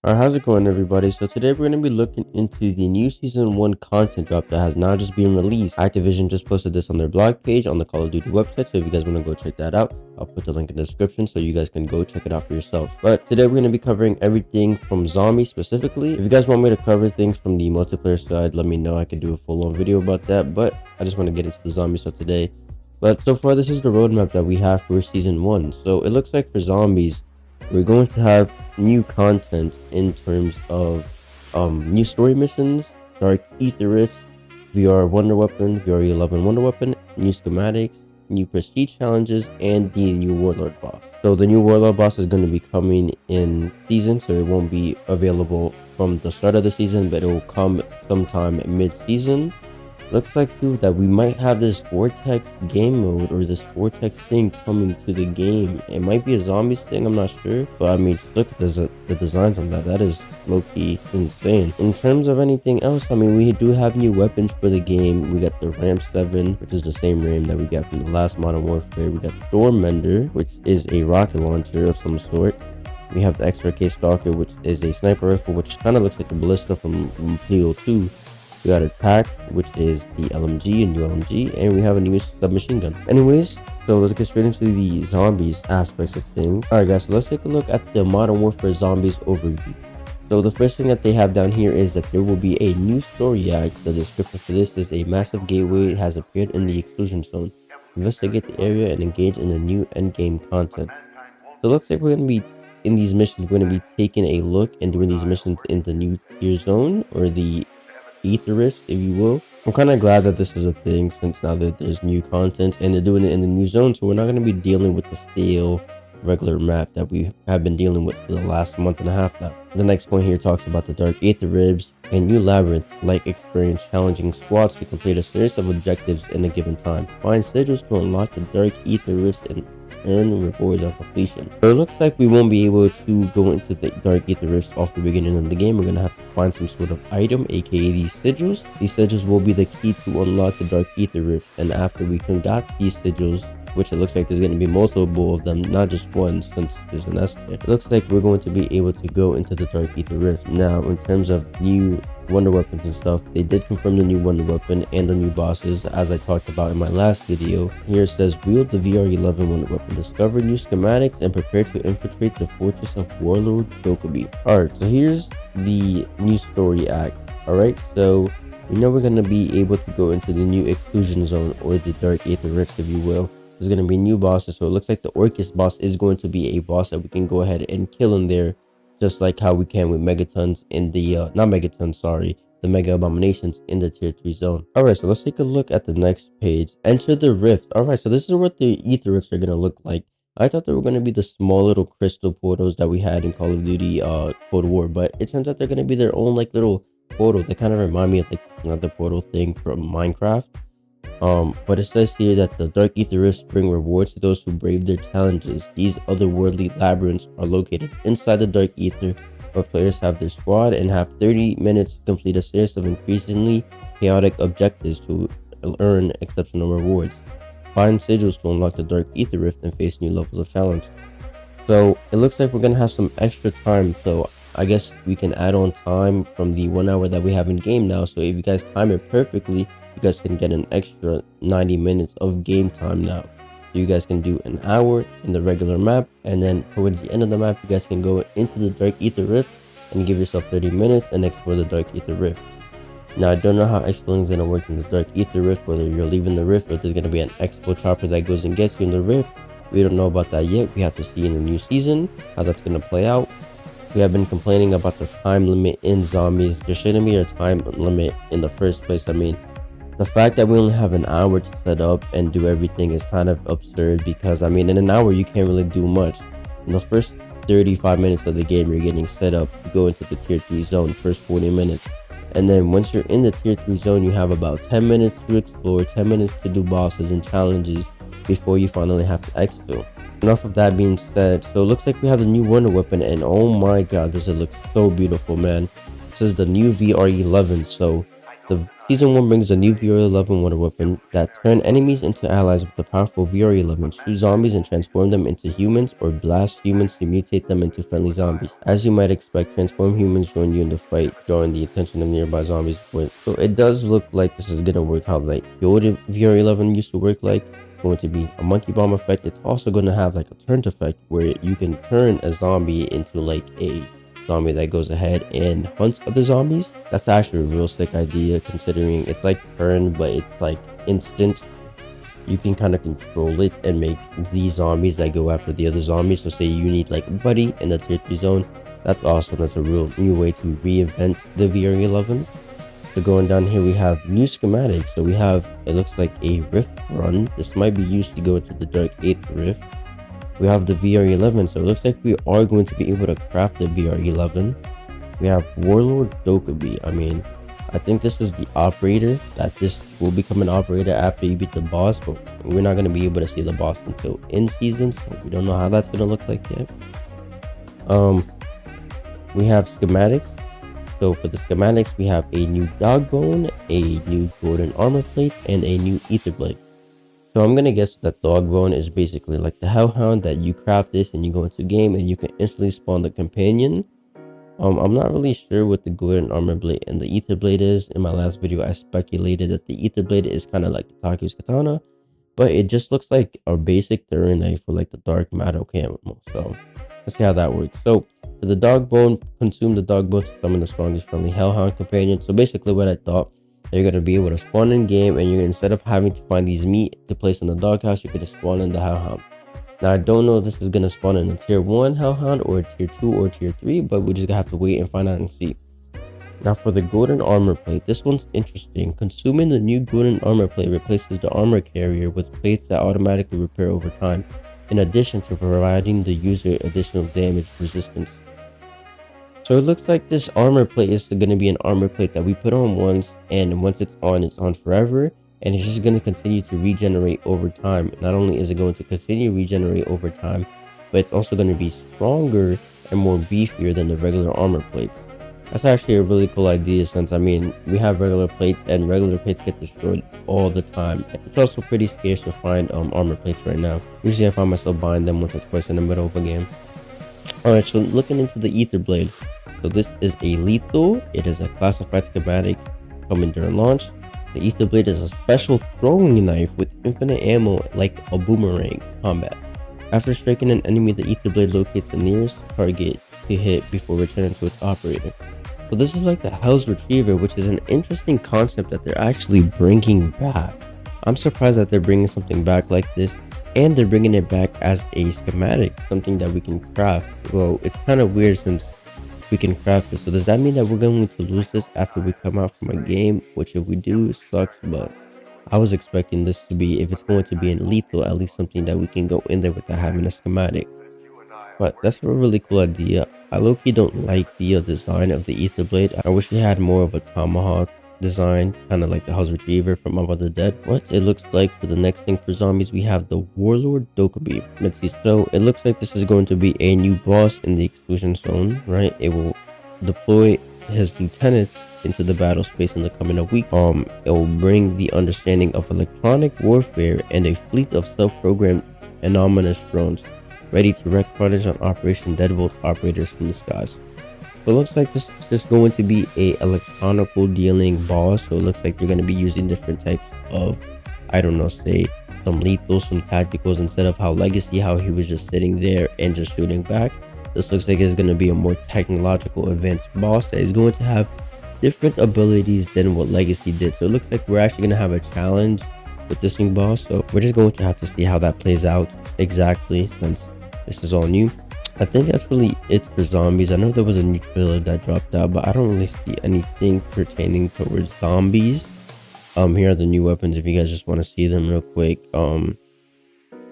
Alright, how's it going everybody? So today we're going to be looking into the new Season 1 content drop that has now just been released. Activision just posted this on their blog page on the Call of Duty website, so if you guys want to go check that out, I'll put the link in the description so you guys can go check it out for yourselves. But today we're going to be covering everything from zombies specifically. If you guys want me to cover things from the multiplayer side, let me know. I can do a full-on video about that, but I just want to get into the zombie stuff today. But so far, this is the roadmap that we have for Season 1. So it looks like for zombies, we're going to have new content in terms of new story missions, dark ether rifts, VR wonder weapon, VR 11 wonder weapon, new schematics, new prestige challenges, and the new warlord boss. So the new warlord boss is going to be coming in season, so it won't be available from the start of the season, but it will come sometime mid-season. Looks like too that we might have this vortex game mode, or this vortex thing coming to the game. It might be a zombies thing, I'm not sure, but I mean, look at the designs on that. That is low-key insane. In terms of anything else, I mean, we do have new weapons for the game. We got the Ram 7, which is the same Ram that we got from the last Modern Warfare. We got Stormmender, which is a rocket launcher of some sort. We have the XRK Stalker, which is a sniper rifle, which kind of looks like the ballista from Pleo 2. We got Attack, which is the LMG, a new LMG, and we have a new submachine gun. Anyways, so let's get straight into the zombies aspects of things. Alright guys, so let's take a look at the Modern Warfare Zombies overview. So the first thing that they have down here is that there will be a new story act. The description for this is: a massive gateway has appeared in the exclusion zone. Investigate the area and engage in the new endgame content. So it looks like we're going to be in these missions, we're going to be taking a look and doing these missions in the new tier zone, or the ether rift, if you will. I'm kind of glad that this is a thing, since now that there's new content and they're doing it in the new zone, so we're not going to be dealing with the stale regular map that we have been dealing with for the last month and a half now. The next point here talks about the dark ether ribs, a new labyrinth like experience, challenging squads to complete a series of objectives in a given time. Find sigils to unlock the dark ether rifts and earn rewards on completion. So it looks like we won't be able to go into the dark ether rifts off the beginning of the game. We're gonna have to find some sort of item, aka these sigils. These sigils will be the key to unlock the dark ether rifts, and after we got these sigils, which it looks like there's going to be multiple of them, not just one, since there's an S there. It looks like we're going to be able to go into the dark ether rift. Now, in terms of new wonder weapons and stuff, they did confirm the new wonder weapon and the new bosses, as I talked about in my last video. Here it says: wield the VR 11 wonder weapon, discover new schematics, and prepare to infiltrate the fortress of Warlord Dokkaebi. Alright, so here's the new story act. Alright, so we know we're going to be able to go into the new exclusion zone, or the dark ether rift, if you will. There's going to be new bosses, so it looks like the Orcus boss is going to be a boss that we can go ahead and kill in there, just like how we can with megatons in the not megatons, sorry, the mega abominations in the tier 3 zone. All right, so let's take a look at the next page. Enter the rift. All right, so this is what the ether rifts are going to look like. I thought they were going to be the small little crystal portals that we had in Call of Duty Cold War, but it turns out they're going to be their own like little portal. They kind of remind me of like another portal thing from Minecraft. But it says here that the dark ether rifts bring rewards to those who brave their challenges. These otherworldly labyrinths are located inside the dark ether, where players have their squad and have 30 minutes to complete a series of increasingly chaotic objectives to earn exceptional rewards. Find sigils to unlock the dark ether rift and face new levels of challenge. So it looks like we're gonna have some extra time, so I guess we can add on time from the 1 hour that we have in game now. So if you guys time it perfectly, you guys can get an extra 90 minutes of game time now. So you guys can do an hour in the regular map, and then towards the end of the map, you guys can go into the dark ether rift and give yourself 30 minutes and explore the dark ether rift. Now, I don't know how exploring is going to work in the dark ether rift, whether you're leaving the rift or there's going to be an expo chopper that goes and gets you in the rift. We don't know about that yet. We have to see in the new season how that's going to play out. We have been complaining about the time limit in zombies. There shouldn't be a time limit in the first place. I mean, the fact that we only have an hour to set up and do everything is kind of absurd, because I mean, in an hour you can't really do much. In the first 35 minutes of the game, you're getting set up to go into the tier 3 zone, first 40 minutes. And then once you're in the tier 3 zone, you have about 10 minutes to explore, 10 minutes to do bosses and challenges before you finally have to exfil. Enough of that being said, so it looks like we have the new wonder weapon, and oh my god, does it look so beautiful, man. This is the new VR 11, so The Season 1 brings a new VR11 water weapon that turn enemies into allies with the powerful VR11, shoot zombies and transform them into humans, or blast humans to mutate them into friendly zombies. As you might expect, transform humans join you in the fight, drawing the attention of nearby zombies. So it does look like this is going to work how like the old VR11 used to work like. It's going to be a monkey bomb effect. It's also going to have like a turn effect where you can turn a zombie into like a zombie that goes ahead and hunts other zombies. That's actually a real sick idea, considering it's like turn, but it's like instant. You can kind of control it and make these zombies that go after the other zombies. So say you need like a buddy in the tier 3 zone. That's awesome. That's a real new way to reinvent the VR11. So going down here, we have new schematics. So we have, it looks like a rift run. This might be used to go into the dark 8th rift. We have the VR11, so it looks like we are going to be able to craft the VR11. We have Warlord Dokubi. I mean, I think this is the operator, that this will become an operator after you beat the boss, but we're not going to be able to see the boss until in season, so we don't know how that's going to look like yet. We have schematics. So for the schematics, we have a new dog bone, a new golden armor plate, and a new ether blade. So I'm gonna guess that dog bone is basically like the hellhound, that you craft this and you go into game and you can instantly spawn the companion. I'm not really sure what the golden armor blade and the ether blade is. In my last video, I speculated that the ether blade is kind of like the Taku's katana, but it just looks like a basic throwing knife for like the dark matter camo. So let's see how that works. So for the dog bone, consume the dog bone to summon the strongest friendly hellhound companion. So basically what I thought, you're going to be able to spawn in game, and you're, instead of having to find these meat to place in the doghouse, you could just spawn in the hellhound. Now I don't know if this is going to spawn in a tier 1 hellhound or a tier 2 or tier 3, but we're just going to have to wait and find out and see. Now for the golden armor plate, this one's interesting. Consuming the new golden armor plate replaces the armor carrier with plates that automatically repair over time, in addition to providing the user additional damage resistance. So it looks like this armor plate is going to be an armor plate that we put on once, and once it's on forever, and it's just going to continue to regenerate over time. Not only is it going to continue to regenerate over time, but it's also going to be stronger and more beefier than the regular armor plates. That's actually a really cool idea, since I mean, we have regular plates and regular plates get destroyed all the time. It's also pretty scarce to find armor plates right now. Usually I find myself buying them once or twice in the middle of a game. Alright, so looking into the ether blade. So this is a lethal. It is a classified schematic coming during launch. The ether blade is a special throwing knife with infinite ammo like a boomerang combat. After striking an enemy, the ether blade locates the nearest target to hit before returning to its operator. So this is like the Hell's Retriever, which is an interesting concept that they're actually bringing back. I'm surprised that they're bringing something back like this, and they're bringing it back as a schematic, something that we can craft. Well, it's kind of weird since we can craft it. So does that mean that we're going to lose this after we come out from a game? Which if we do, sucks, but I was expecting this to be, if it's going to be in lethal, at least something that we can go in there without having a schematic. But that's a really cool idea. I low-key don't like the design of the ether blade. I wish it had more of a tomahawk design, kind of like the Hell's Retriever from Above the Dead. What it looks like for the next thing for zombies, we have the Warlord Dokubi. Let's see. So it looks like this is going to be a new boss in the exclusion zone, right? It will deploy his lieutenants into the battle space in the coming week. It will bring the understanding of electronic warfare and a fleet of self-programmed anomalous drones ready to wreak carnage on Operation Deadbolt operators from the skies. So it looks like this is just going to be a electronical dealing boss. So it looks like you're going to be using different types of, I don't know, say some lethals, some tacticals, instead of how Legacy, how he was just sitting there and just shooting back. This looks like it's going to be a more technological advanced boss that is going to have different abilities than what Legacy did. So it looks like we're actually going to have a challenge with this new boss. So we're just going to have to see how that plays out exactly, since this is all new. I think that's really it for zombies. I know there was a new trailer that dropped out, but I don't really see anything pertaining towards zombies. Here are the new weapons if you guys just want to see them real quick.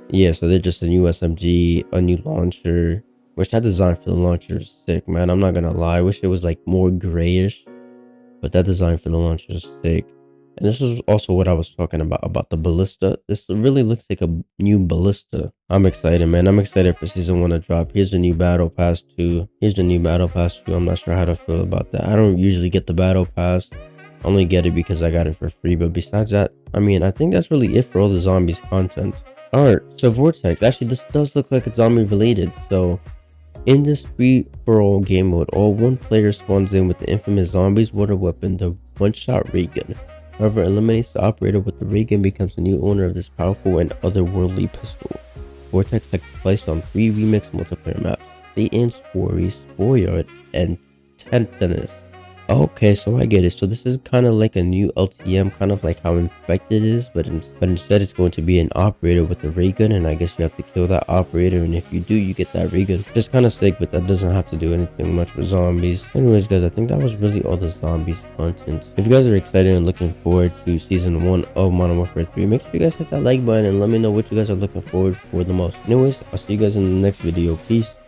Yeah, so they're just a new SMG, a new launcher, which that design for the launcher is sick, man. I'm not gonna lie, I wish it was like more grayish, but that design for the launcher is sick. And this is also what I was talking about the ballista. This really looks like a new ballista. I'm excited, man. I'm excited for season 1 to drop. Here's the new battle pass 2. Here's the new battle pass 2. I'm not sure how to feel about that. I don't usually get the battle pass. only get it because I got it for free. But besides that, I mean, I think that's really it for all the zombies content. Alright, so Vortex, actually this does look like it's zombie related. So in this free-for-all game mode, all one player spawns in with the infamous zombies water weapon, the one-shot ray gun. Whoever eliminates the operator with the ray gun becomes the new owner of this powerful and otherworldly pistol. Vortex takes place on 3 remix multiplayer maps: Satan's Quarry, Sporyard, and Tentanus. Okay, so I get it. So this is kind of like a new LTM, kind of like how Infected is, but instead it's going to be an operator with a ray gun, and I guess you have to kill that operator, and if you do, you get that ray gun. Just kind of sick, but that doesn't have to do anything much with zombies. Anyways, guys, I think that was really all the zombies content. If you guys are excited and looking forward to season 1 of Modern Warfare 3, make sure you guys hit that like button and let me know what you guys are looking forward for the most. Anyways, I'll see you guys in the next video. Peace.